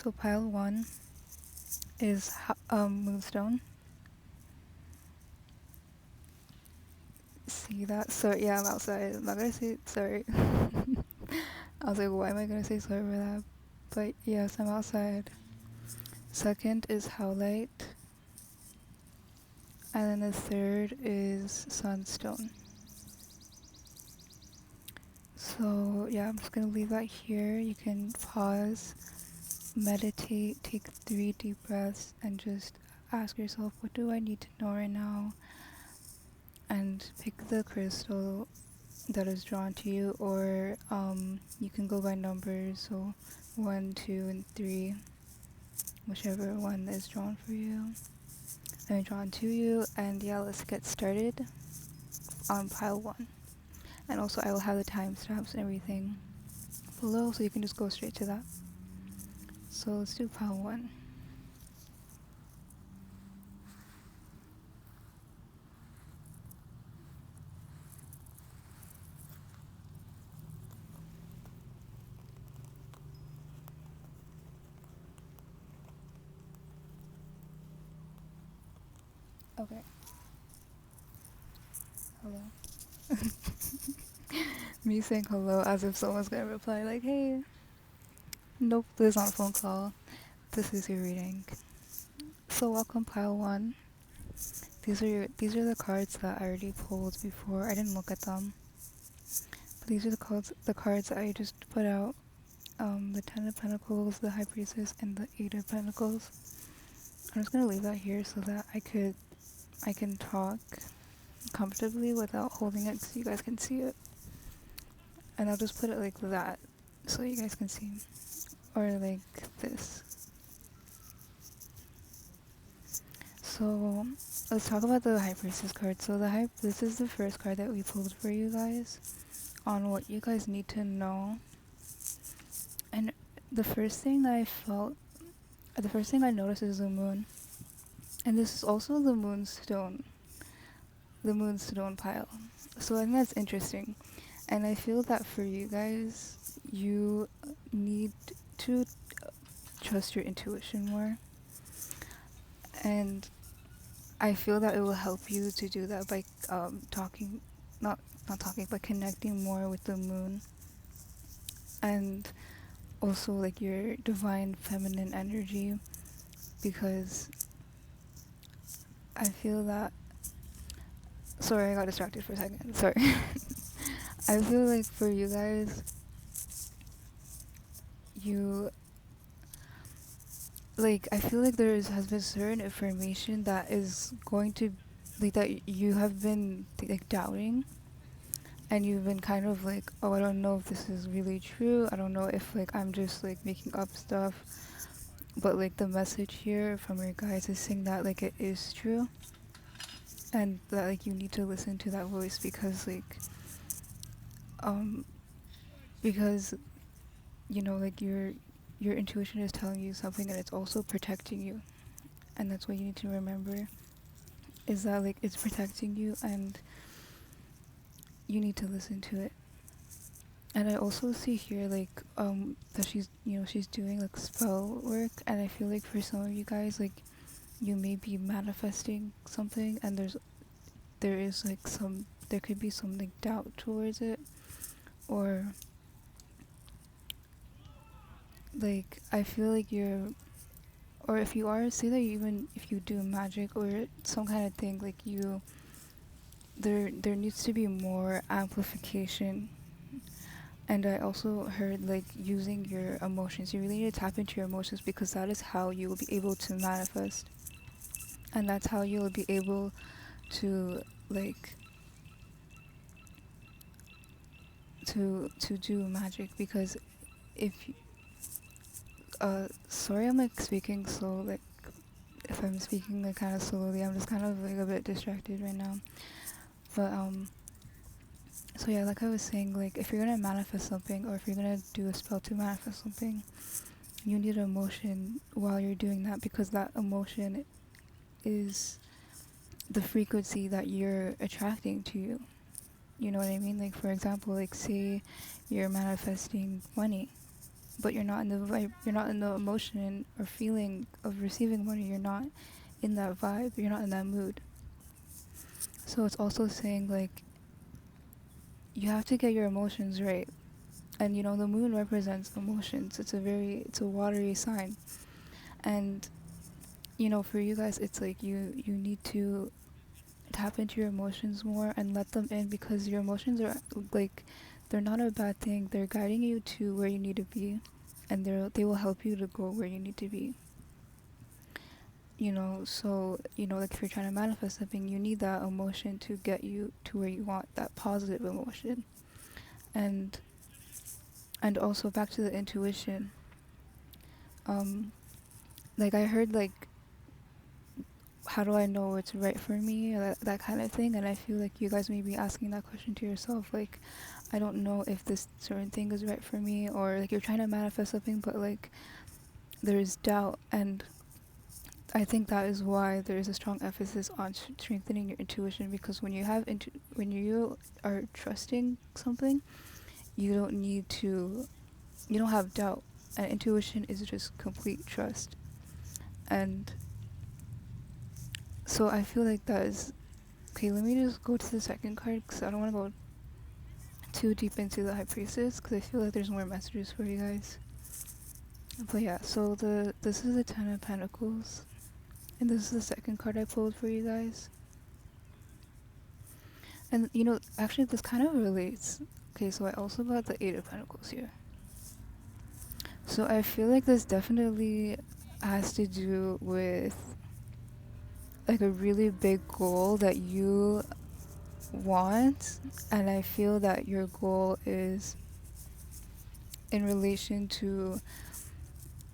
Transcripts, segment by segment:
So pile one is moonstone. See that? So yeah, I'm outside. I'm not gonna say sorry. I was like, why am I gonna say sorry for that? But yes, I'm outside. Second is howlite, and then the third is sunstone. So yeah, I'm just gonna leave that here. You can pause, meditate, take 3 deep breaths, and just ask yourself, what do I need to know right now? And pick the crystal that is drawn to you, or you can go by numbers, so 1, 2, and 3, whichever one is drawn for you. I mean, drawn to you, and yeah, let's get started on pile one. And also, I will have the timestamps and everything below, so you can just go straight to that. So let's do pile one. Okay. Hello. Me saying hello as if someone's gonna reply like, hey. Nope, this is not a phone call. This is your reading. So welcome pile one. These are the cards that I already pulled before. I didn't look at them. But these are the cards that I just put out. The Ten of Pentacles, the High Priestess, and the Eight of Pentacles. I'm just gonna leave that here so that I can talk comfortably without holding it so you guys can see it. And I'll just put it like that so you guys can see. Or like this. So let's talk about the High Priestess card. So this is the first card that we pulled for you guys on what you guys need to know. And the first thing I noticed is the moon. And this is also the moonstone pile. So I think that's interesting. And I feel that for you guys, you need to trust your intuition more. And I feel that it will help you to do that by talking, not talking, but connecting more with the moon. And also like your divine feminine energy, because I feel that, sorry, I got distracted for a second, sorry. I feel like for you guys, you like, I feel like has been certain information that is going to, like, that you have been like doubting, and you've been kind of like, oh, I don't know if this is really true, I don't know if like I'm just like making up stuff. But like the message here from your guides is saying that like it is true, and that like you need to listen to that voice, because like um because you know, like your intuition is telling you something, and it's also protecting you. And that's what you need to remember, is that like it's protecting you, and you need to listen to it. And I also see here like that she's doing like spell work, and I feel like for some of you guys, like you may be manifesting something, and there could be some like doubt towards it, or like I feel like or if you are, say that even if you do magic or some kind of thing, like there needs to be more amplification. And I also heard like using your emotions. You really need to tap into your emotions, because that is how you will be able to manifest, and that's how you will be able to like to do magic. Because if sorry, I'm like speaking slow, like if I'm speaking like kind of slowly, I'm just kind of like a bit distracted right now. But so yeah, like I was saying, like if you're gonna manifest something, or if you're gonna do a spell to manifest something, you need emotion while you're doing that, because that emotion is the frequency that you're attracting to you. You know what I mean? Like for example, like say you're manifesting money. but you're not in the vibe, you're not in the emotion or feeling of receiving money. You're not in that vibe. You're not in that mood. So it's also saying like you have to get your emotions right. And the moon represents emotions. It's a watery sign. And for you guys, it's like you need to tap into your emotions more and let them in, because your emotions are like, they're not a bad thing. They're guiding you to where you need to be, and they will help you to go where you need to be. So like, if you're trying to manifest something, you need that emotion to get you to where you want, that positive emotion. And and also back to the intuition. um like, I heard like, how do I know what's right for me, that kind of thing. And I feel like you guys may be asking that question to yourself, like, I don't know if this certain thing is right for me, or like you're trying to manifest something, but like there's doubt. And I think that is why there is a strong emphasis on strengthening your intuition, because when you are trusting something, you don't need to you don't have doubt, and intuition is just complete trust. And so I feel like that is okay. Let me just go to the second card, because I don't want to go too deep into the high priestess, because I feel like there's more messages for you guys. But yeah, so this is the Ten of Pentacles, and this is the second card I pulled for you guys. And actually, this kind of relates. Okay, so I also got the Eight of Pentacles here. So I feel like this definitely has to do with like a really big goal that you want. And I feel that your goal is in relation to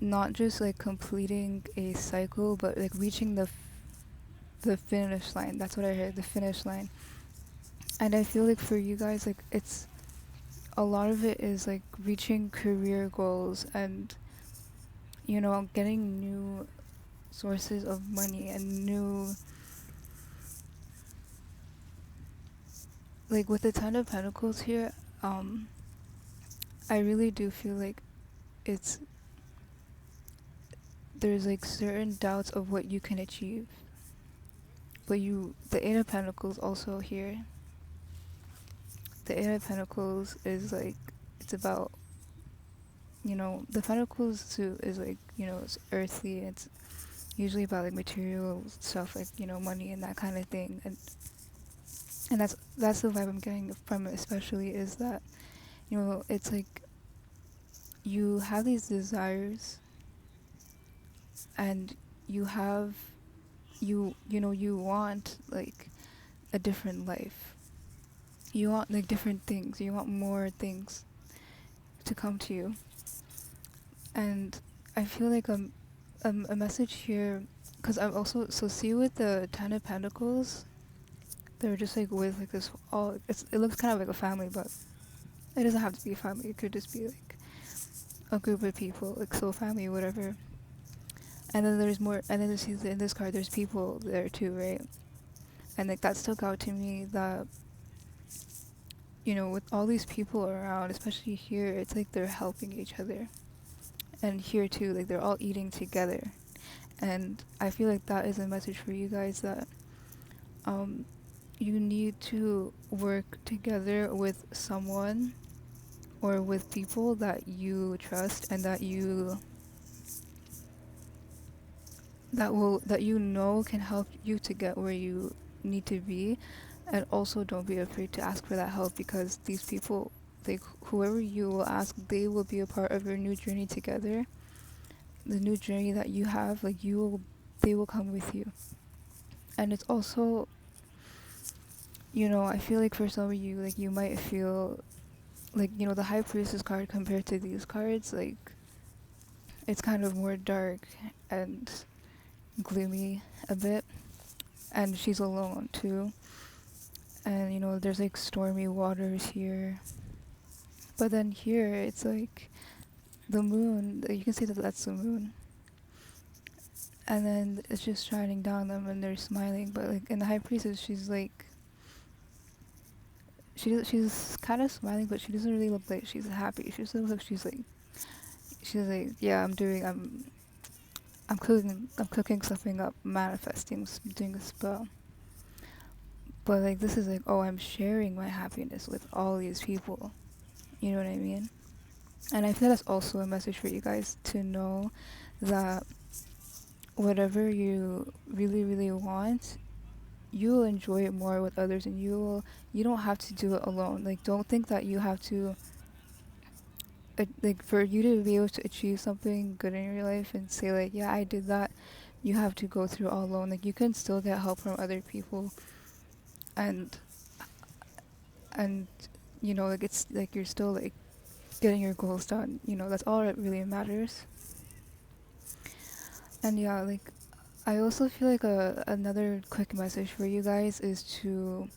not just like completing a cycle, but like reaching the finish line. That's what I heard, the finish line. And I feel like for you guys, like, it's a lot of it is like reaching career goals, and getting new sources of money, and new, like, with the Ten of Pentacles here. I really do feel like it's there's like certain doubts of what you can achieve, but the Eight of Pentacles also here. The Eight of Pentacles is like, it's about, the Pentacles too is like, it's earthly. It's usually about like material stuff, like, money and that kind of thing. And that's the vibe I'm getting from it, especially, is that, it's like you have these desires, and you want like a different life. You want like different things. You want more things to come to you. And I feel like a message here, because I'm also, so see, with the Ten of Pentacles, they're just like with like this all. It looks kind of like a family, but it doesn't have to be a family. It could just be like a group of people, like soul family, whatever. And then there's more. And then in this card, there's people there too, right? And like that stuck out to me, that with all these people around, especially here, it's like they're helping each other. And here too, like they're all eating together. And I feel like that is a message for you guys, that um you need to work together with someone, or with people that you trust, and that can help you to get where you need to be. And also, don't be afraid to ask for that help, because these people, like, whoever you will ask, they will be a part of your new journey together. The new journey that you have, like, they will come with you. And it's also, I feel like for some of you, like, you might feel like, the High Priestess card compared to these cards, like, it's kind of more dark and gloomy a bit. And she's alone too. And there's like stormy waters here. But then here, it's like the moon, you can see that that's the moon. And then it's just shining down them, and they're smiling. But like in the High Priestess, she's like, she's kind of smiling, but she doesn't really look like she's happy. She just looks like she's like, she's like, yeah, I'm cooking something up, manifesting, doing a spell. But like this is like, oh, I'm sharing my happiness with all these people. You know what I mean? And I feel that's also a message for you guys to know that whatever you really, really want, you'll enjoy it more with others, and you don't have to do it alone. Like, don't think that you have to like for you to be able to achieve something good in your life and say like, yeah, I did that. You have to go through all alone. Like, you can still get help from other people, and and like it's like you're still like getting your goals done. That's all that really matters. And yeah, like I also feel like another quick message for you guys is to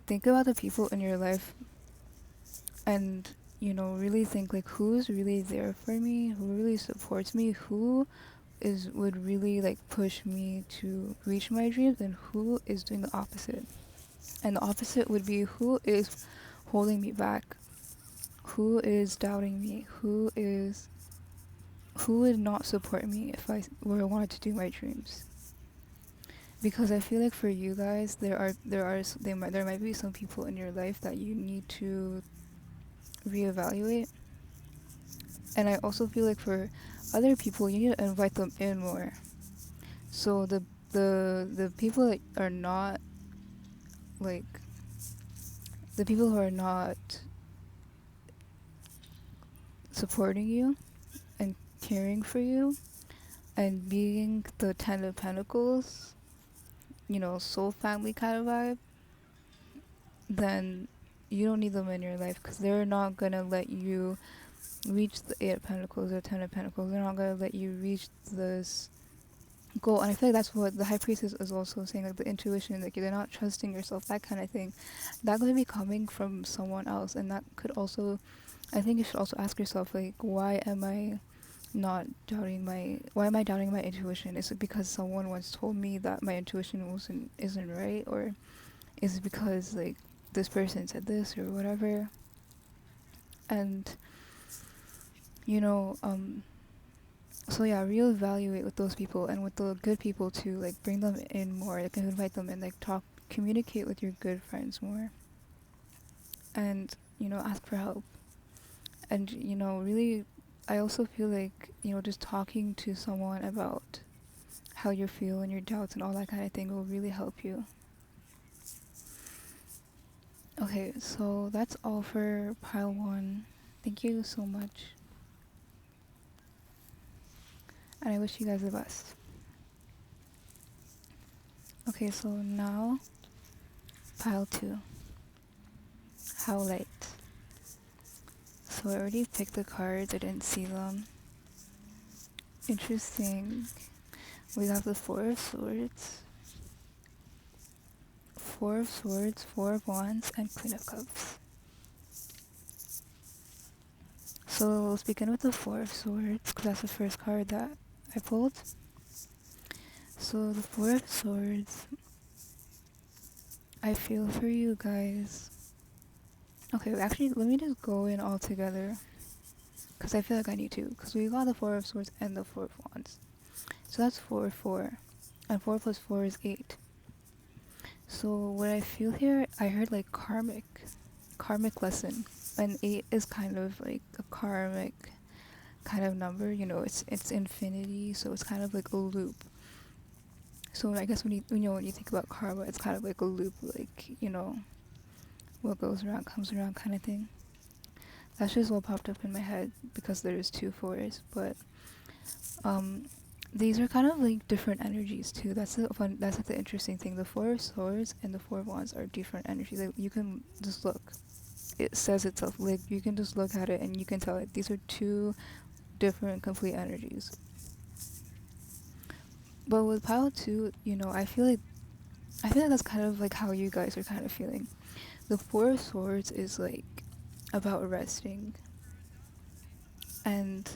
think about the people in your life, and really think like, who's really there for me, who really supports me, who is would really like push me to reach my dreams, and who is doing the opposite. And the opposite would be who is holding me back, who is doubting me, who would not support me if I were wanted to do my dreams. Because I feel like for you guys, there might be some people in your life that you need to reevaluate. And I also feel like for other people, you need to invite them in more. So the people that are not like the people who are not supporting you and caring for you and being the Ten of Pentacles, soul family kind of vibe, then you don't need them in your life, because they're not gonna let you reach the Eight of Pentacles or Ten of Pentacles. They're not gonna let you reach this goal. And I feel like that's what the High Priestess is also saying, like the intuition, like you're not trusting yourself, that kind of thing. That could be coming from someone else, and that could also, I think you should also ask yourself, like, why am I doubting my intuition? Is it because someone once told me that my intuition isn't right, or is it because like this person said this or whatever? And you know, so yeah, reevaluate with those people, and with the good people too. Like, bring them in more. Like, invite them in. Like, communicate with your good friends more, and ask for help. And really, I also feel like just talking to someone about how you feel and your doubts and all that kind of thing will really help you. Okay, so that's all for pile one. Thank you so much, and I wish you guys the best. Okay, so now pile two. Howlite. So I already picked the cards, I didn't see them. Interesting. We have the Four of Swords, Four of Swords, Four of Wands, and Queen of Cups. So let's begin with the Four of Swords, because that's the first card that I pulled. So the Four of Swords, I feel for you guys. Okay, actually, let me just go in all together, because I feel like I need to, because we got the Four of Swords and the Four of Wands. So that's 4, 4. And 4 plus 4 is 8. So what I feel here, I heard like karmic lesson. And 8 is kind of like a karmic kind of number. It's infinity, so it's kind of like a loop. So I guess when you think about karma, it's kind of like a loop, like, what goes around comes around kind of thing. That's just what popped up in my head because there's two fours, but these are kind of like different energies too. That's like the interesting thing. The Four of Swords and the Four of Wands are different energies. Like, you can just look. It says itself. Like, you can just look at it and you can tell it. These are two different complete energies. But with pile two, I feel like that's kind of like how you guys are kind of feeling. The Four of Swords is like about resting, and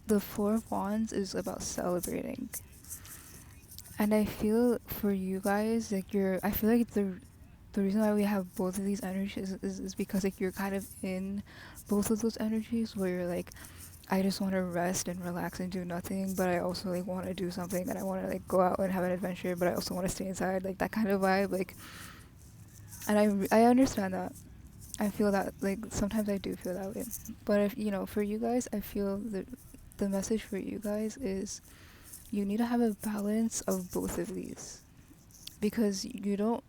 the Four of Wands is about celebrating. And I feel for you guys, like I feel like the reason why we have both of these energies is because like you're kind of in both of those energies, where you're like I just want to rest and relax and do nothing, but I also like want to do something and I want to like go out and have an adventure, but I also want to stay inside, like that kind of vibe. Like, and I understand that. I feel that like sometimes I do feel that way, but if you know, for you guys, I feel the message for you guys is you need to have a balance of both of these because you don't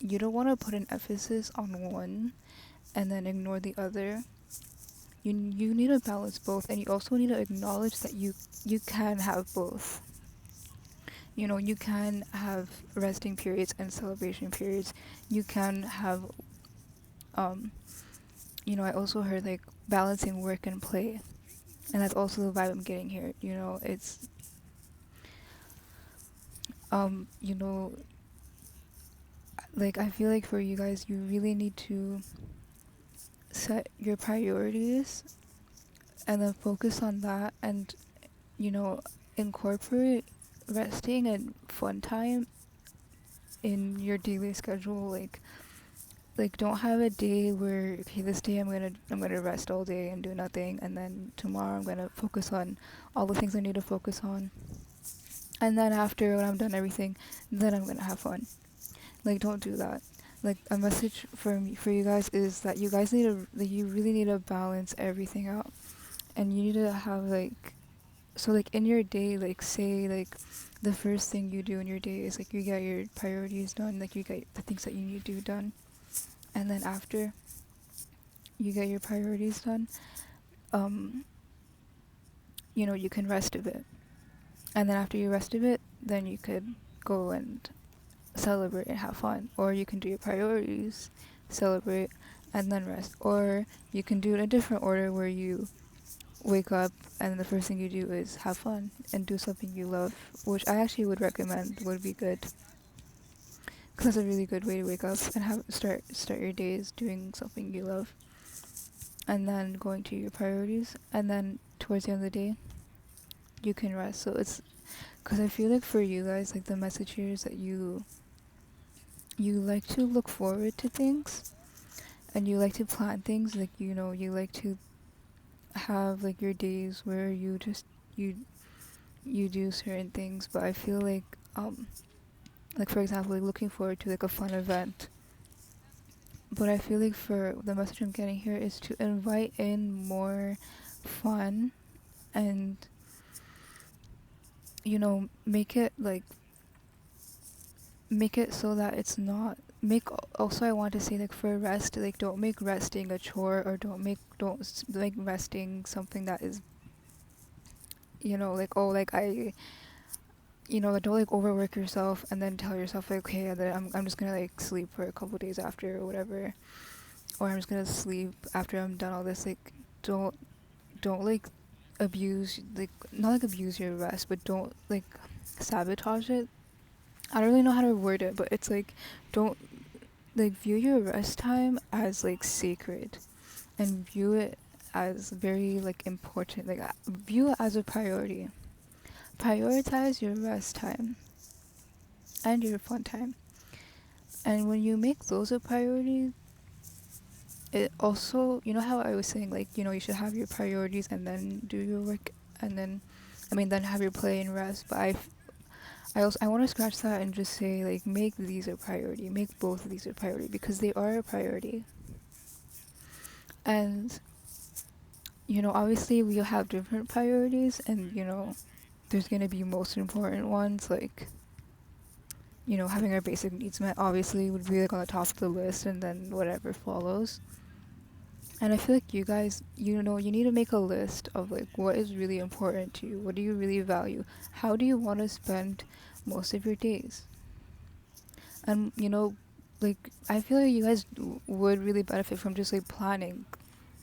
want to put an emphasis on one and then ignore the other. You need to balance both, and you also need to acknowledge that you can have both. You know, you can have resting periods and celebration periods. You can have um you know, I also heard like balancing work and play. And that's also the vibe I'm getting here. You know, it's you know, like I feel like for you guys you really need to set your priorities and then focus on that and you know, incorporate resting and fun time in your daily schedule. Like don't have a day where okay, this day I'm gonna rest all day and do nothing, and then tomorrow I'm gonna focus on all the things I need to focus on, and then after when I'm done everything, then I'm gonna have fun. Like don't do that. Like a message for me for you guys is that you guys need to like, you really need to balance everything out, and you need to have like so like in your day, like say like the first thing you do in your day is like you get your priorities done, like you get the things that you need to do done, and then after you get your priorities done, um you know, you can rest a bit, and then after you rest a bit, then you could go and celebrate and have fun, or you can do your priorities, celebrate, and then rest, or you can do it in a different order where you wake up and the first thing you do is have fun and do something you love, which I actually would recommend would be good because that's a really good way to wake up and have start your days doing something you love, and then going to your priorities, and then towards the end of the day you can rest. So it's because I feel like for you guys, like the message here is that you like to look forward to things and you like to plan things, like you know, you like to have like your days where you just you you do certain things, but I feel like for example like looking forward to like a fun event, but I feel like for the message I'm getting here is to invite in more fun and you know make it so that it's not make also I want to say like for rest, like don't make resting a chore, or don't make resting something that is you know like oh like I you know don't like overwork yourself and then tell yourself like okay then I'm just gonna like sleep for a couple days after or whatever, or I'm just gonna sleep after I'm done all this. Like don't don't like abuse like not like abuse your rest, but don't like sabotage it. I don't really know how to word it, but it's like don't like view your rest time as like sacred and view it as very like important, like view it as a priority. Prioritize your rest time and your fun time, and when you make those a priority, it also you know how I was saying like you know you should have your priorities and then do your work, and then I mean then have your play and rest, but I also I want to scratch that and just say like make these a priority, make both of these a priority because they are a priority. And you know obviously we have different priorities, and you know there's going to be most important ones, like you know having our basic needs met obviously would be like on the top of the list, and then whatever follows. And I feel like you guys, you know, you need to make a list of like what is really important to you, what do you really value, how do you want to spend most of your days. And you know like I feel like you guys would really benefit from just like planning,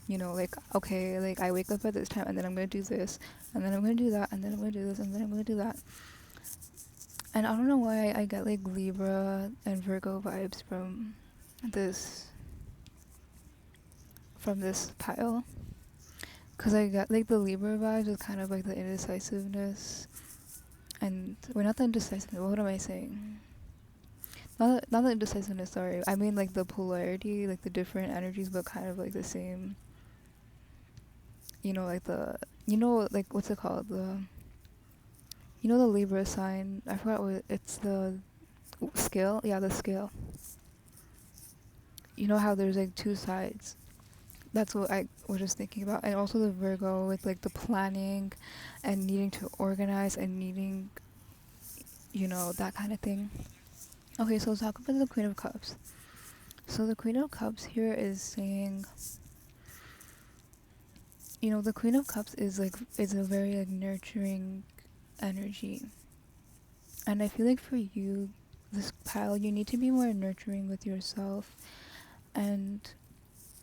you know, like okay like I wake up at this time and then I'm gonna do this, and then I'm gonna do that, and then I'm gonna do this, and then I'm gonna do that. And I don't know why I get like Libra and Virgo vibes this this pile, because I got like the Libra vibes is kind of like the indecisiveness, and we're not the indecisiveness, what am I saying, not the indecisiveness, sorry, I mean like the polarity, like the different energies but kind of like the same, you know, like you know, like what's it called? The Libra sign. I forgot what it's the scale. Yeah, the scale. You know how there's like two sides. That's what I was just thinking about, and also the Virgo with like the planning, and needing to organize and needing, that kind of thing. Okay, so let's talk about the Queen of Cups. So the Queen of Cups here is saying, the Queen of Cups is a very like nurturing energy, and I feel like for you, this pile, you need to be more nurturing with yourself, and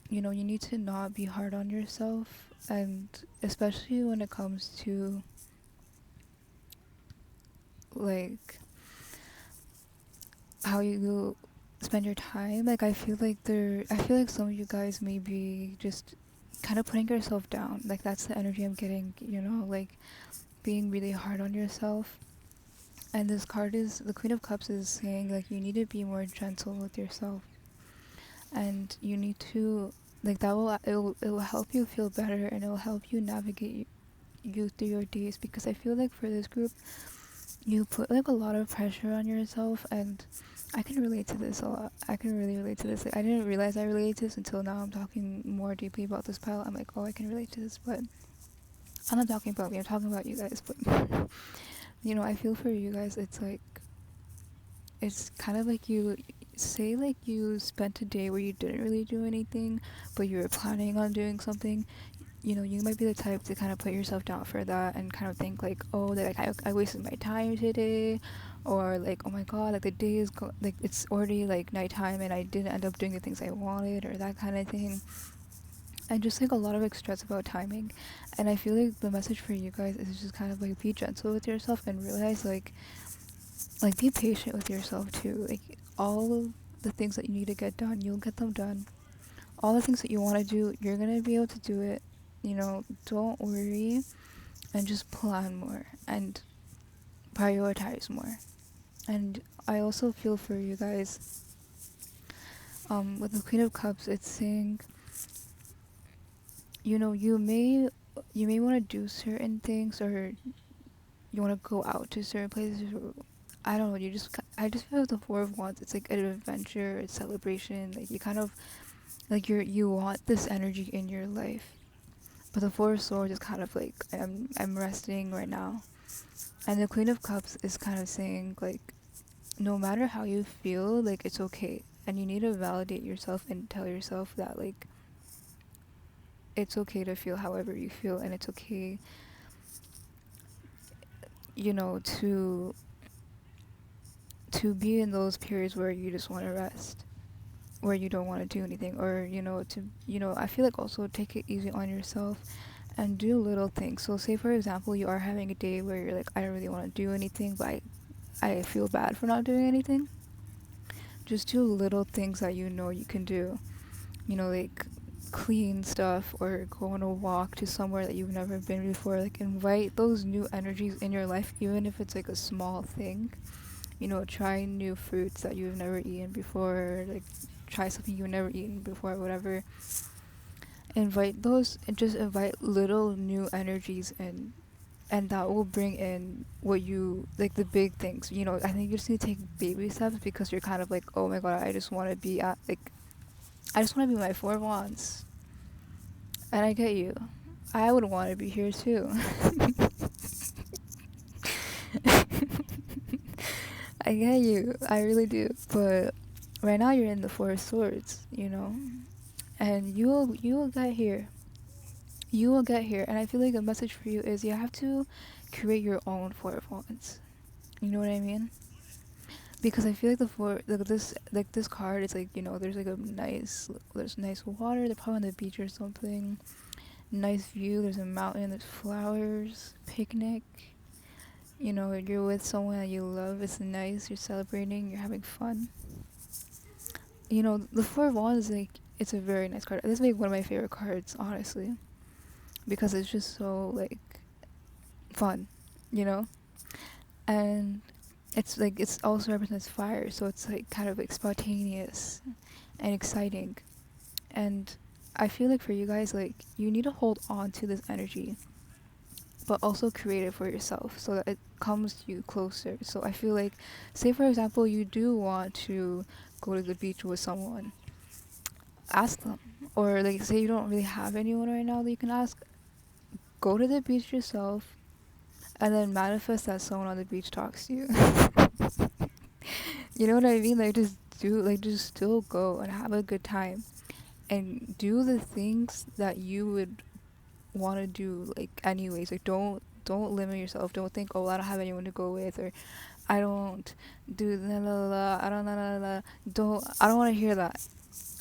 you need to not be hard on yourself, and especially when it comes to like how you spend your time. Like I feel like some of you guys may be just kind of putting yourself down. Like that's the energy I'm getting, like being really hard on yourself. And this card is the Queen of Cups is saying like you need to be more gentle with yourself, and you need to like that will it will help you feel better, and it will help you navigate you through your days, because I feel like for this group you put like a lot of pressure on yourself, and I can relate to this a lot. I can really relate to this. Like, I didn't realize I related to this until now I'm talking more deeply about this pile. I'm like, oh, I can relate to this, but I'm not talking about me. I'm talking about you guys. But I feel for you guys. It's like it's kind of like you say like you spent a day where you didn't really do anything, but you were planning on doing something. You might be the type to kind of put yourself down for that and kind of think like, oh, like I wasted my time today, or like, oh my god, like the day is like it's already like nighttime and I didn't end up doing the things I wanted, or that kind of thing. And just like a lot of like stress about timing. And I feel like the message for you guys is just kind of like be gentle with yourself and realize like be patient with yourself too. Like all of the things that you need to get done, you'll get them done. All the things that you want to do, you're gonna be able to do it. Don't worry, and just plan more and prioritize more. And I also feel for you guys. With the Queen of Cups, it's saying, you may want to do certain things, or you want to go out to certain places. Or, I don't know. I just feel like the Four of Wands. It's like an adventure, a celebration. Like you kind of like you want this energy in your life. But the Four of Swords is kind of like I'm resting right now. And the Queen of Cups is kind of saying like no matter how you feel, like it's okay. And you need to validate yourself and tell yourself that like it's okay to feel however you feel, and it's okay, to be in those periods where you just want to rest, where you don't want to do anything, or I feel like also take it easy on yourself and do little things. So say for example you are having a day where you're like, I don't really want to do anything, but I feel bad for not doing anything. Just do little things that you can do. Like clean stuff, or go on a walk to somewhere that you've never been before. Like invite those new energies in your life, even if it's like a small thing. Try new fruits that you've never eaten before, like try something you've never eaten before, whatever. Invite those, and just invite little new energies, and that will bring in what you like, the big things. I think you just need to take baby steps, because you're kind of like, oh my god, I just want to be at like I just want to be my Four of Wands. And I get you. I would want to be here too. I get you. I really do. But right now you're in the Four of Swords. And you will get here. You will get here. And I feel like the message for you is you have to create your own Four of Wands. You know what I mean? Because I feel like this card is like, there's like there's nice water. They're probably on the beach or something. Nice view. There's a mountain. There's flowers. Picnic. You're with someone that you love. It's nice. You're celebrating. You're having fun. The Four of Wands is like, it's a very nice card. This is like one of my favorite cards, honestly, because it's just so like fun, you know. And it's also represents fire, so it's like kind of like spontaneous and exciting. And I feel like for you guys, like you need to hold on to this energy. but also create it for yourself so that it comes to you closer. So I feel like, say for example, you do want to go to the beach with someone, ask them. Or like say you don't really have anyone right now that you can ask, go to the beach yourself and then manifest that someone on the beach talks to you. You know what I mean? Like just still go and have a good time and do the things that you would want to do like anyways. Like don't limit yourself. Don't think, oh, I don't have anyone to go with, or I don't do la la la. I don't la la la. Don't. I don't want to hear that.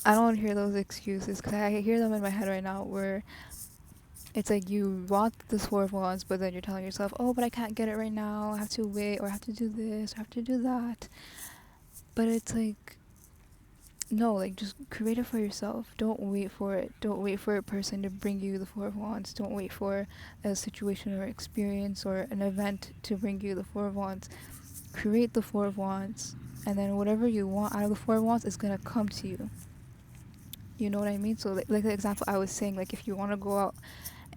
I don't want to hear those excuses because I hear them in my head right now. Where it's like you want this Four of Wands, but then you're telling yourself, oh, but I can't get it right now. I have to wait, or I have to do this, or I have to do that. But it's like, no, like just create it for yourself. Don't wait for it. Don't wait for a person to bring you the Four of Wands. Don't wait for a situation or experience or an event to bring you the Four of Wands. Create the Four of Wands, and then whatever you want out of the Four of Wands is gonna come to you. You know what I mean? So like the example I was saying, like if you want to go out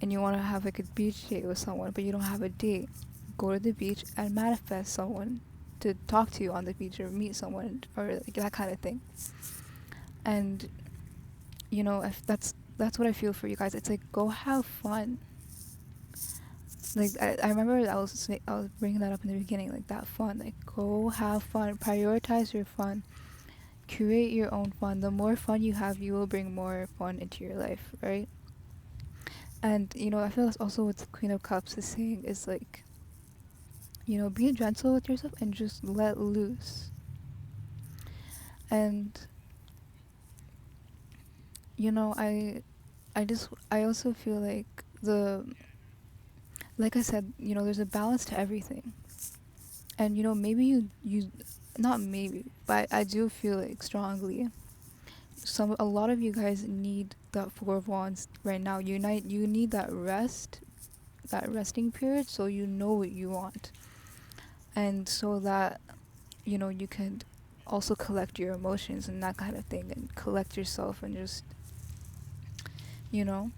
and you want to have like a beach date with someone, but you don't have a date, go to the beach and manifest someone to talk to you on the beach or meet someone or like that kind of thing. And you know, if that's what I feel for you guys. It's like go have fun. Like I remember I was bringing that up in the beginning, like that fun. Like go have fun. Prioritize your fun. Create your own fun. The more fun you have, you will bring more fun into your life, right? And you know, I feel that's also what the Queen of Cups is saying is like, you know, be gentle with yourself and just let loose. And you know, I also feel like like I said, you know, there's a balance to everything. And you know, maybe you not maybe, but I do feel like strongly a lot of you guys need that Four of Wands right now. You need that rest, that resting period, so you know what you want, and so that you know you can also collect your emotions and that kind of thing, and collect yourself and just you know.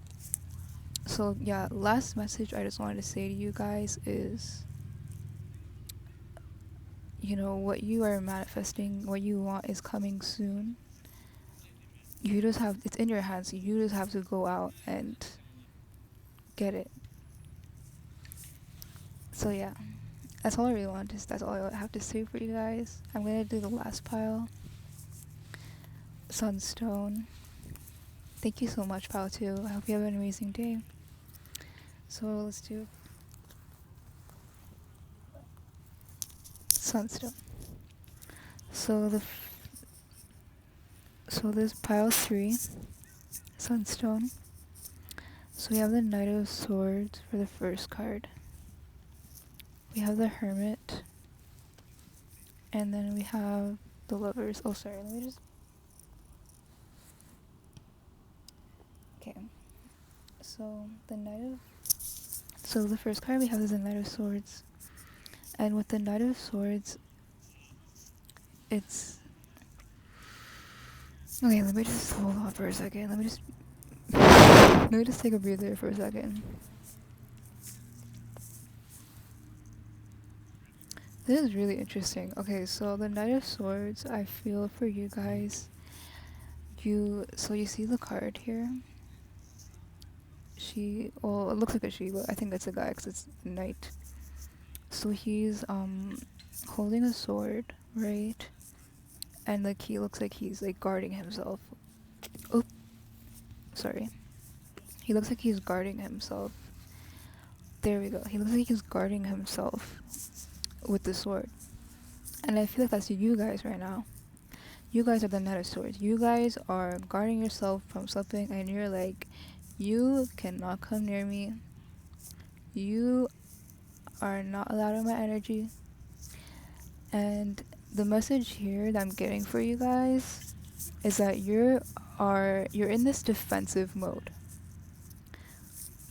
So yeah, last message I just wanted to say to you guys is, you know, what you are manifesting, what you want is coming soon. You just have it's in your hands. You just have to go out and get it. So yeah, that's all I really want. That's all I have to say for you guys. I'm gonna do the last pile. Sunstone. Thank you so much, pile 2. I hope you have an amazing day. So let's do Sunstone. So so this pile 3, Sunstone. So we have the Knight of Swords for the first card. We have the Hermit. And then we have the Lovers. Oh, sorry. Let me just... Okay. So the Knight of... So the first card we have is the Knight of Swords. And with the Knight of Swords, it's... Okay, let me just hold on for a second. Let me just take a breather for a second. This is really interesting. Okay, so the Knight of Swords, I feel for you guys. So you see the card here? Well, it looks like a she, but I think it's a guy because it's a knight. So he's holding a sword, right? And like he looks like he's like guarding himself. Oh, sorry. He looks like he's guarding himself. There we go. He looks like he's guarding himself with the sword. And I feel like that's you guys right now. You guys are the Knight of Swords. You guys are guarding yourself from something and you're like, you cannot come near me. You are not allowed in my energy. And the message here that I'm getting for you guys is that you're in this defensive mode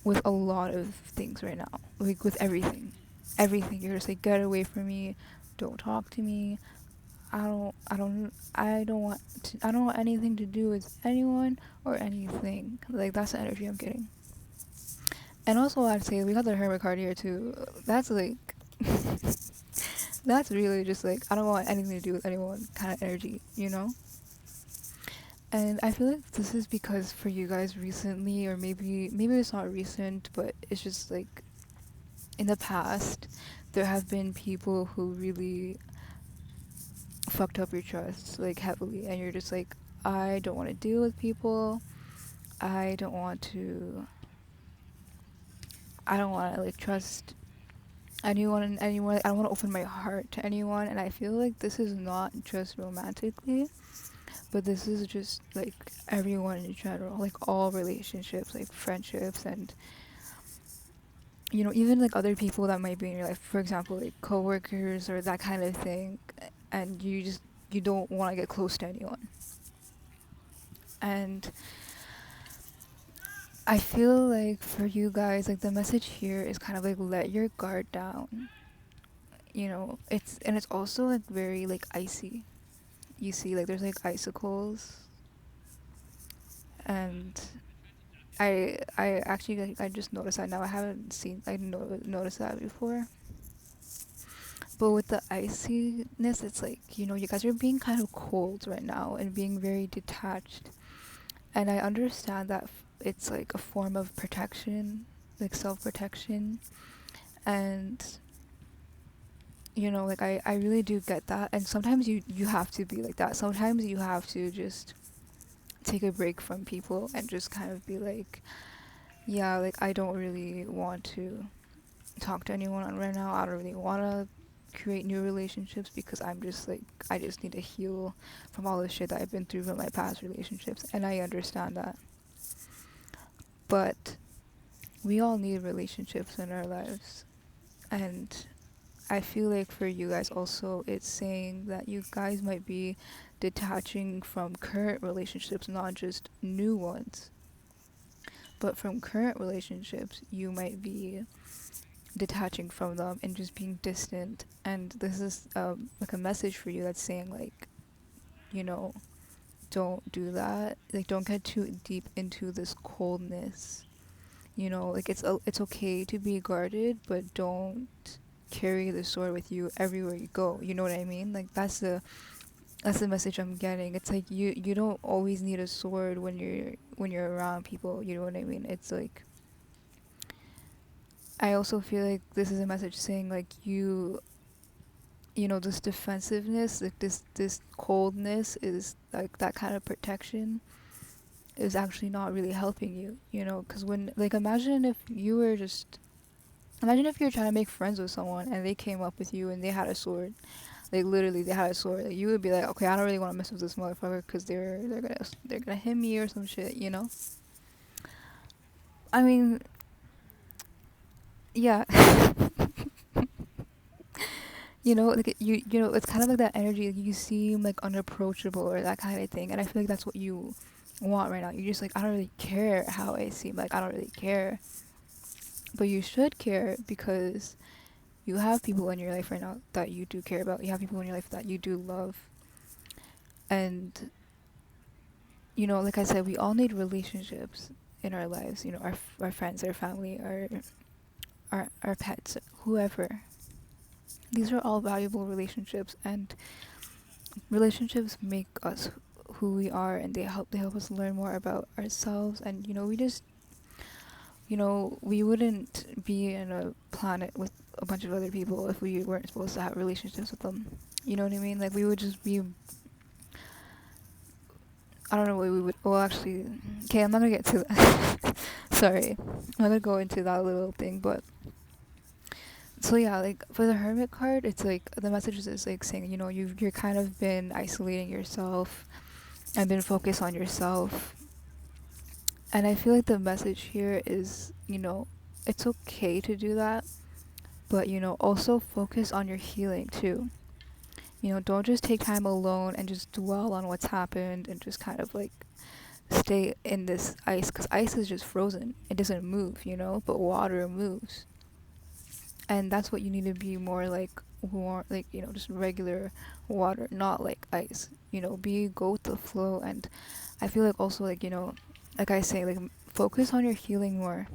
with a lot of things right now. Like with everything. Everything. You're just like, get away from me. Don't talk to me. I don't want anything to do with anyone or anything. Like that's the energy I'm getting. And also, I'd say we got the hermit card here too. That's like, that's really just like, I don't want anything to do with anyone kind of energy, you know? And I feel like this is because for you guys recently, or maybe it's not recent, but it's just like in the past, there have been people who really fucked up your trust like heavily, and you're just like, I don't want to deal with people. I don't want to. I don't want to like trust anyone and anyone. I don't want to open my heart to anyone, and I feel like this is not just romantically, but this is just like everyone in general, like all relationships, like friendships, and even like other people that might be in your life, for example, like coworkers or that kind of thing, and you don't want to get close to anyone. And I feel like for you guys, like the message here is kind of like let your guard down. It's also like very like icy. You see, like there's like icicles, and I actually like, I just noticed that now. I haven't seen I noticed that before. But with the iciness, it's like you guys are being kind of cold right now and being very detached. And I understand that it's like a form of protection, like self protection, and like I really do get that. And sometimes you have to be like that. Sometimes you have to just take a break from people and just kind of be like, yeah, like I don't really want to talk to anyone right now. I don't really want to create new relationships because I'm just like I just need to heal from all the shit that I've been through from my past relationships, and I understand that. But we all need relationships in our lives, and I feel like for you guys also, it's saying that you guys might be detaching from current relationships, not just new ones. But from current relationships, you might be detaching from them and just being distant. And this is like a message for you that's saying like, you know, don't do that. Like, don't get too deep into this coldness. Like it's okay to be guarded, but don't carry the sword with you everywhere you go. You know what I mean? Like that's the message I'm getting. It's like you don't always need a sword when you're around people. You know what I mean? It's like I also feel like this is a message saying like this defensiveness, like this coldness is like that kind of protection is actually not really helping you. Because when like imagine if you were trying to make friends with someone and they came up with you and they had a sword. Like literally, they had a sword. Like you would be like, okay, I don't really want to mess with this motherfucker because they're gonna hit me or some shit. I mean, yeah. Like it's kind of like that energy. Like you seem like unapproachable or that kind of thing, and I feel like that's what you want right now. You're just like, I don't really care how I seem. Like I don't really care, but you should care because you have people in your life right now that you do care about. You have people in your life that you do love, and like I said, we all need relationships in our lives. Our friends, our family, our pets, whoever. These are all valuable relationships, and relationships make us who we are, and they help us learn more about ourselves. And we just we wouldn't be in a planet with a bunch of other people if we weren't supposed to have relationships with them. You know what I mean? Like we would just be. I don't know what we would. Well, actually, okay, I'm not gonna get to that. Sorry, I'm not gonna go into that little thing, but so yeah, like for the hermit card, it's like the message is like saying, you're kind of been isolating yourself and been focused on yourself. And I feel like the message here is, it's okay to do that, but also focus on your healing too. Don't just take time alone and just dwell on what's happened and just kind of like stay in this ice, because ice is just frozen. It doesn't move, but water moves. And that's what you need to be more like, just regular water, not like ice. Go with the flow. And I feel like also like like I say, like focus on your healing more.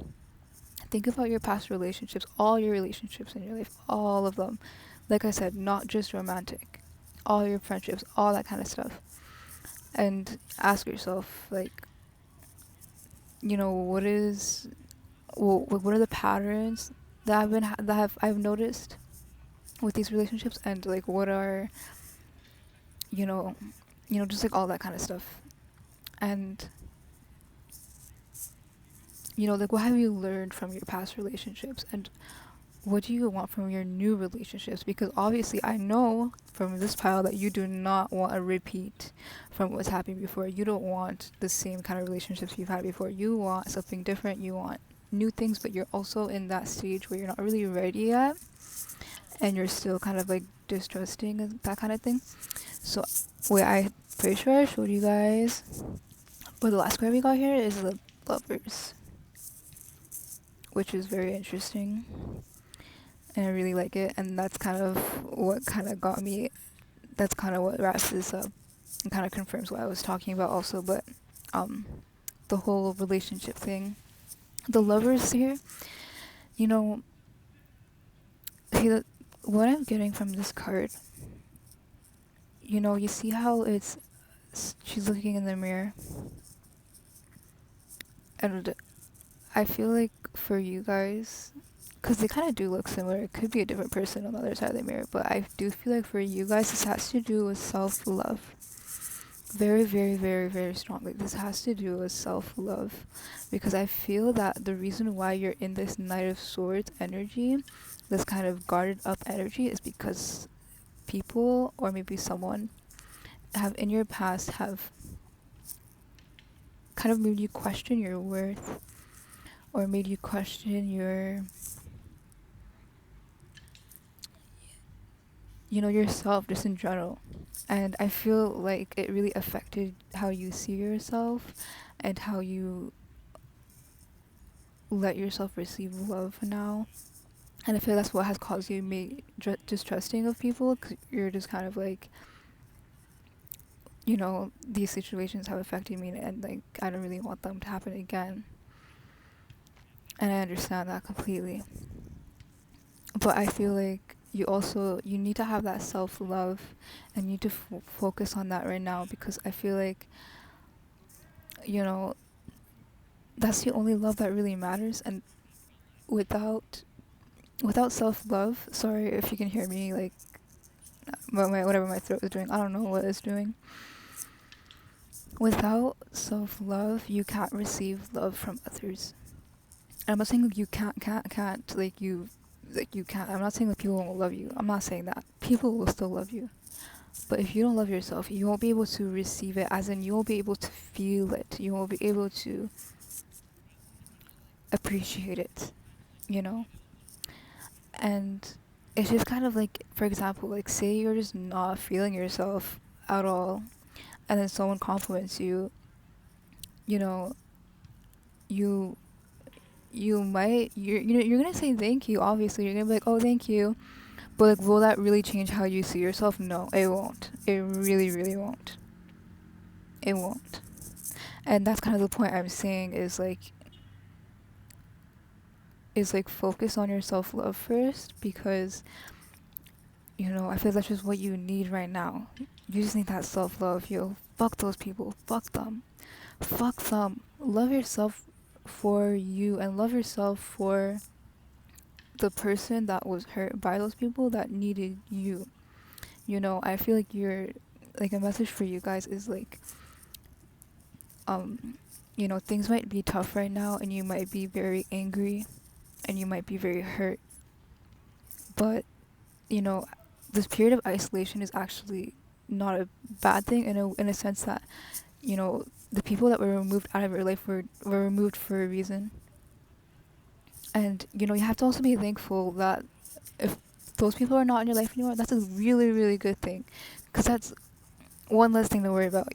Think about your past relationships, all your relationships in your life, all of them. Like I said, not just romantic, all your friendships, all that kind of stuff. And ask yourself, like, what is, what are the patterns that I've noticed with these relationships, and like, what are, you know, just like all that kind of stuff. And like, what have you learned from your past relationships, and what do you want from your new relationships? Because obviously, I know from this pile that you do not want a repeat from what's happened before. You don't want the same kind of relationships you've had before. You want something different. You want new things, but you're also in that stage where you're not really ready yet, and you're still kind of like distrusting and that kind of thing. So, wait, I pretty sure I showed you guys, but the last card we got here is the Lovers, which is very interesting, and I really like it. And that's kind of what kind of got me. That's kind of what wraps this up and kind of confirms what I was talking about also. But um, the whole relationship thing, the Lovers here, you know, see what I'm getting from this card. You see how she's looking in the mirror, and I feel like for you guys, because they kind of do look similar. It could be a different person on the other side of the mirror, but I do feel like for you guys, this has to do with self love. Very, very, very, very strongly. This has to do with self love, because I feel that the reason why you're in this Knight of Swords energy, this kind of guarded up energy, is because people, or maybe someone, have in your past have kind of made you question your worth, or made you question your yourself just in general. And I feel like it really affected how you see yourself and how you let yourself receive love now. And I feel that's what has caused you to be distrusting of people, because you're just kind of like, these situations have affected me, and like, I don't really want them to happen again. And I understand that completely. But I feel like you need to have that self-love, and you need to focus on that right now, because I feel like, you know that's the only love that really matters. And without self-love, sorry if you can hear me, like, whatever my throat is doing, I don't know what it's doing. Without self-love, you can't receive love from others. And I'm not saying like you can't, like you can't. I'm not saying like people won't love you. I'm not saying that. People will still love you. But if you don't love yourself, you won't be able to receive it, as in you won't be able to feel it. You won't be able to appreciate it, you know? And it's just kind of like, for example, like, say you're just not feeling yourself at all, and then someone compliments you, you know, you you're gonna say thank you. Obviously, you're gonna be like, oh, thank you. But like, will that really change how you see yourself? No, it won't. It really, really won't. It won't. And that's kind of the point I'm saying, is like focus on your self love first, because I feel that's just what you need right now. You just need that self love. Yo, fuck those people. Fuck them. Fuck them. Love yourself for you, and love yourself for the person that was hurt by those people that needed you. I feel like like, a message for you guys is like, things might be tough right now, and you might be very angry, and you might be very hurt. But, you know, this period of isolation is actually not a bad thing, in a sense that, the people that were removed out of your life were removed for a reason. And, you have to also be thankful that if those people are not in your life anymore, that's a really, really good thing. Because that's one less thing to worry about.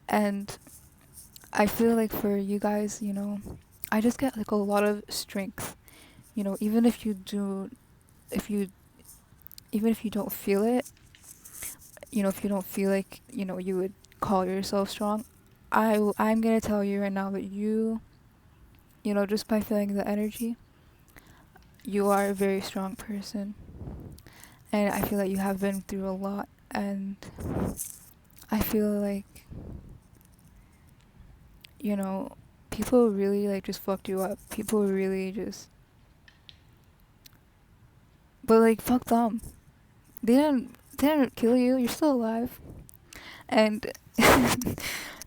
And I feel like for you guys, I just get like a lot of strength. Even if you do, if you, even if you don't feel it, if you don't feel like, you would call yourself strong, I'm gonna tell you right now that you just by feeling the energy, you are a very strong person. And I feel like you have been through a lot. And I feel like, you know, people really like just fucked you up. People really just, but like fuck them. They didn't kill you. You're still alive, and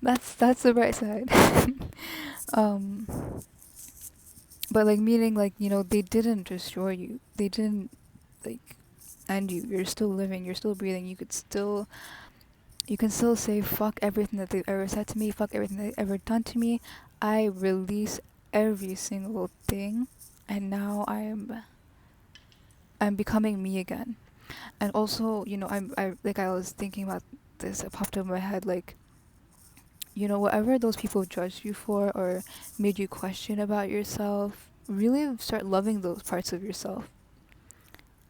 that's the bright side. um, but like meaning like they didn't destroy you. They didn't like end you. You're still living. You're still breathing. You can still say fuck everything that they've ever said to me. Fuck everything they've ever done to me. I release every single thing, and now I'm becoming me again. And also, I was thinking about this. It popped up in my head, like, whatever those people judged you for or made you question about yourself, really start loving those parts of yourself.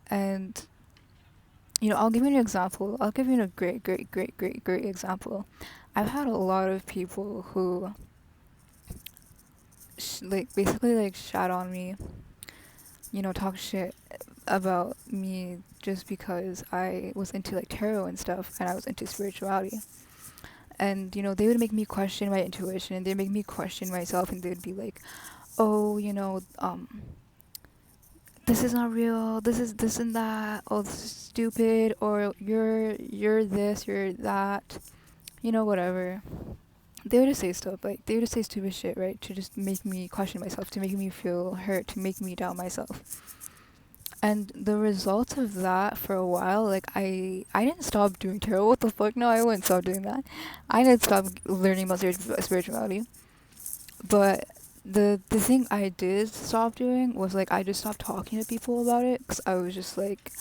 And I'll give you an example. I'll give you a great, great, great, great, great example. I've had a lot of people who, like, basically, like, shat on me, talk shit about me just because I was into, like, tarot and stuff and I was into spirituality. And they would make me question my intuition, and they'd make me question myself, and they'd be like, oh, this is not real, this is this and that, oh, this is stupid, or you're this, you're that, whatever. They would just say stuff, like they would just say stupid shit, right, to just make me question myself, to make me feel hurt, to make me doubt myself. And the result of that, for a while, like I didn't stop doing tarot. What the fuck? No, I wouldn't stop doing that. I didn't stop learning about spirituality. But the thing I did stop doing was, like, I just stopped talking to people about it, because I was just like,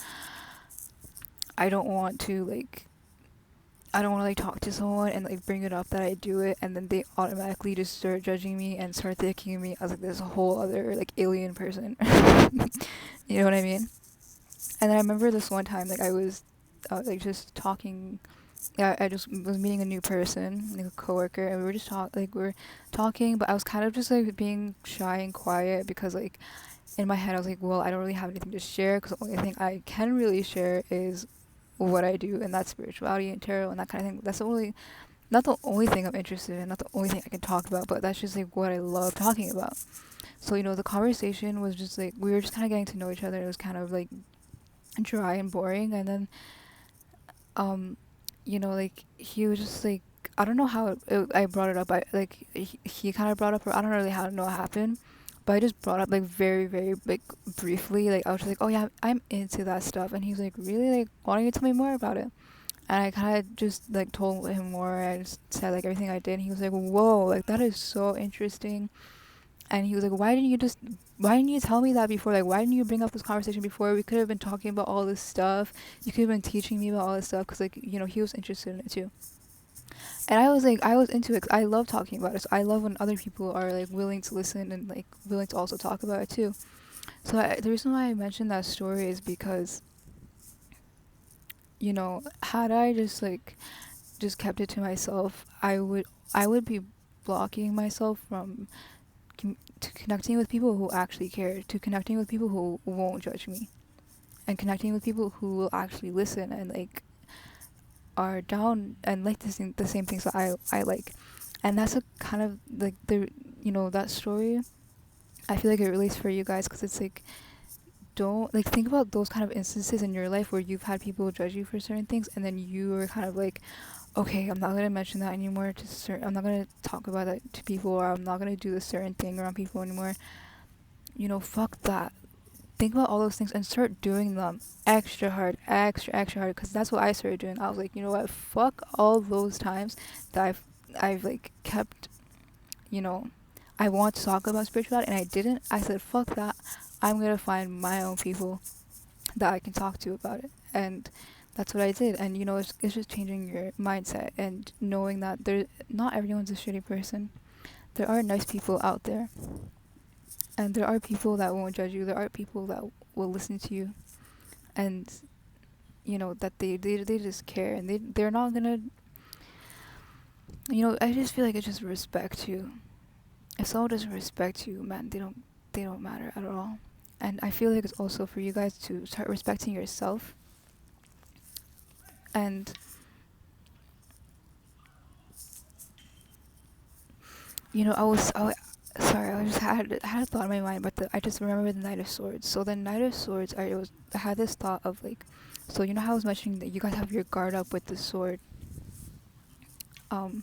I don't want to like I don't want to like talk to someone and like bring it up that I do it, and then they automatically just start judging me and start thinking of me as like this whole other like alien person. You know what I mean? And then I remember this one time, like, I was like just talking. Yeah, I just was meeting a new person, like a coworker, and we were just we were talking, but I was kind of just like being shy and quiet, because like in my head I was like, well, I don't really have anything to share, because the only thing I can really share is what I do, and that's spirituality and tarot and that kind of thing. That's the only, not the only thing I'm interested in, not the only thing I can talk about, but that's just like what I love talking about. So the conversation was just like, we were just kind of getting to know each other. It was kind of like dry and boring, and then um like he was just like, I don't know how I brought it up. I like he kind of brought up, or I don't really how to know what happened, but I just brought up like very very like briefly. Like, I was just like, oh yeah, I'm into that stuff, and he was like, really, like, why don't you tell me more about it? And I kind of just like told him more. I just said like everything I did, and he was like, whoa, like that is so interesting. And he was like, why didn't you tell me that before? Like, why didn't you bring up this conversation before? We could have been talking about all this stuff. You could have been teaching me about all this stuff, because like he was interested in it too. And I was like, I was into it 'cause I love talking about it. So I love when other people are like willing to listen and like willing to also talk about it too. So the reason why I mentioned that story is because had I just like just kept it to myself, I would be blocking myself from to connecting with people who actually care, to connecting with people who won't judge me, and connecting with people who will actually listen and like are down and like the same things that I like. And that's a kind of like that story. I feel like it relates for you guys, because it's like, don't like think about those kind of instances in your life where you've had people judge you for certain things, and then you were kind of like, okay, I'm not gonna mention that anymore to certain. I'm not gonna talk about that to people, or I'm not gonna do this certain thing around people anymore. Fuck that. Think about all those things and start doing them extra hard, extra extra hard, because that's what I started doing. I was like, you know what? Fuck all those times that I've like kept, you know, I want to talk about spirituality and I didn't. I said, fuck that. I'm gonna find my own people that I can talk to about it, and that's what I did. And it's just changing your mindset and knowing that not everyone's a shitty person. There are nice people out there, and there are people that won't judge you. There are people that will listen to you, and that they just care, and they're not gonna. I just feel like it's just respect too. if someone doesn't respect you, man, they don't matter at all. And I feel like it's also for you guys to start respecting yourself. And you know, sorry, I just had a thought in my mind, but I just remember the Knight of Swords. So the Knight of Swords, I had this thought of like, so you know how I was mentioning that you guys have your guard up with the sword. Um,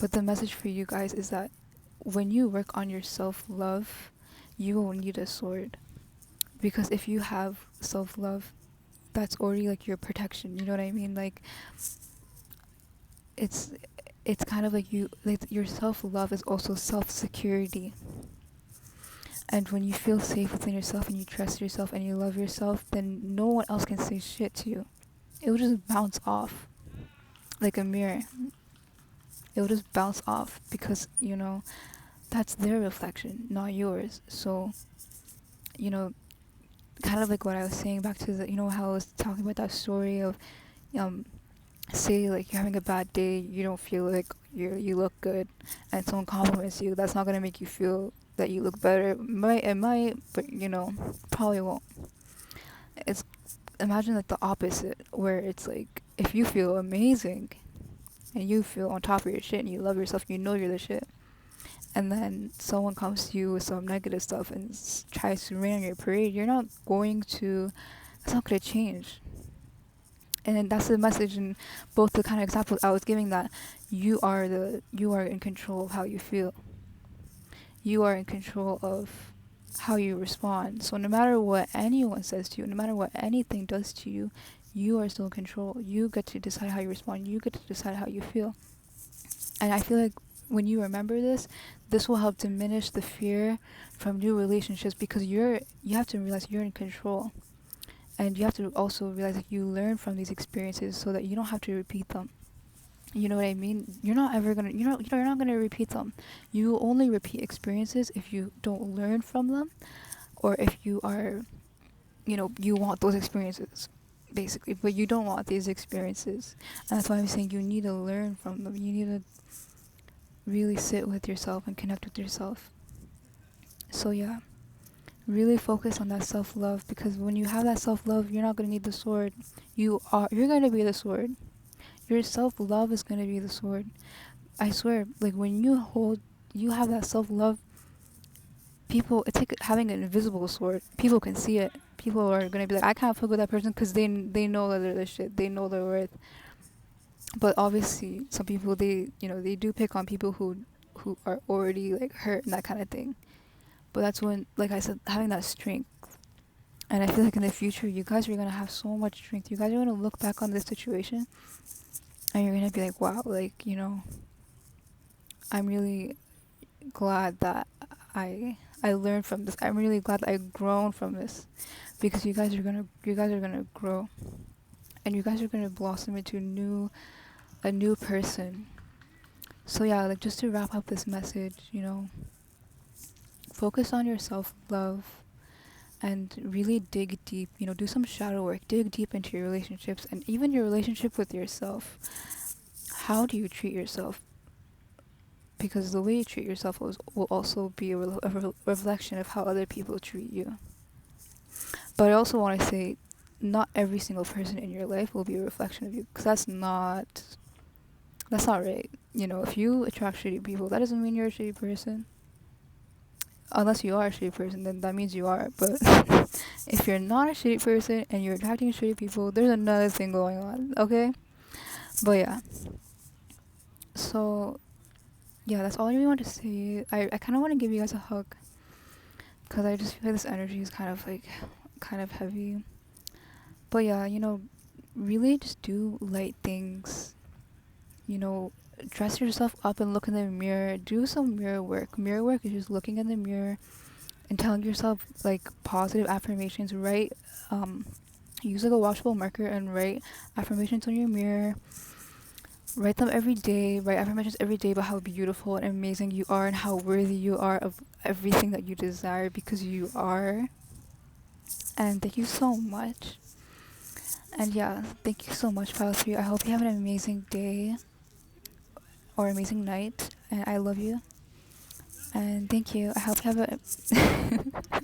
but the message for you guys is that when you work on your self love, you will need a sword, because if you have self love, that's already like your protection. You know what I mean? Like it's it's kind of like you like your self love is also self security. And when you feel safe within yourself and you trust yourself and you love yourself, then no one else can say shit to you. It will just bounce off like a mirror. It will just bounce off because, you know, that's their reflection, not yours. So, you know, kind of like what I was saying back to the, you know, how I was talking about that story of, um, say like you're having a bad day, you don't feel like you look good, and someone compliments you. That's not gonna make you feel that you look better. It might, but you know, probably won't. It's imagine like the opposite, where it's like if you feel amazing and you feel on top of your shit and you love yourself, you know you're the shit, and then someone comes to you with some negative stuff and tries to rain on your parade, you're not going to. It's not gonna change. And then that's the message in both the kind of examples I was giving, that you are in control of how you feel. You are in control of how you respond. So no matter what anyone says to you, no matter what anything does to you, you are still in control. You get to decide how you respond. You get to decide how you feel. And I feel like when you remember this, this will help diminish the fear from new relationships, because you have to realize you're in control. And you have to also realize that you learn from these experiences so that you don't have to repeat them. You know what I mean? You're not ever gonna, you're not gonna repeat them. You only repeat experiences if you don't learn from them, or if you are, you want those experiences, basically, but you don't want these experiences. And that's why I'm saying you need to learn from them. You need to really sit with yourself and connect with yourself. So yeah, really focus on that self love, because when you have that self love, you're not gonna need the sword. You're gonna be the sword. Your self love is gonna be the sword. I swear, like when you have that self love, it's like having an invisible sword. People can see it. People are gonna be like, I can't fuck with that person because they know that they're the shit. They know their worth. But obviously, some people they do pick on people who are already like hurt and that kind of thing. But that's when, like I said, having that strength. And I feel like in the future, you guys are gonna have so much strength. You guys are gonna look back on this situation, and you're gonna be like, wow, like I'm really glad that I learned from this. I'm really glad that I've grown from this, because you guys are gonna grow, and you guys are gonna blossom into a new person. So yeah, like just to wrap up this message, focus on your self love and really dig deep. Do some shadow work. Dig deep into your relationships and even your relationship with yourself. How do you treat yourself? Because the way you treat yourself will also be a reflection of how other people treat you. But I also want to say, not every single person in your life will be a reflection of you, because that's not right. If you attract shitty people, that doesn't mean you're a shitty person. Unless you are a shitty person, then that means you are. But if you're not a shitty person and you're attracting shitty people, there's another thing going on, okay? But yeah. So, yeah, that's all I really want to say. I kind of want to give you guys a hug, because I just feel like this energy is kind of heavy. But yeah, really just do light things. You know, dress yourself up and look in the mirror. Do some mirror work. Mirror work is just looking in the mirror and telling yourself like positive affirmations. Use like a washable marker and write affirmations on your mirror. Write them every day. Write affirmations every day about how beautiful and amazing you are and how worthy you are of everything that you desire, because you are. And thank you so much. And yeah, thank you so much, Pile 3. I hope you have an amazing day or amazing night. And I love you. And thank you. I hope you have a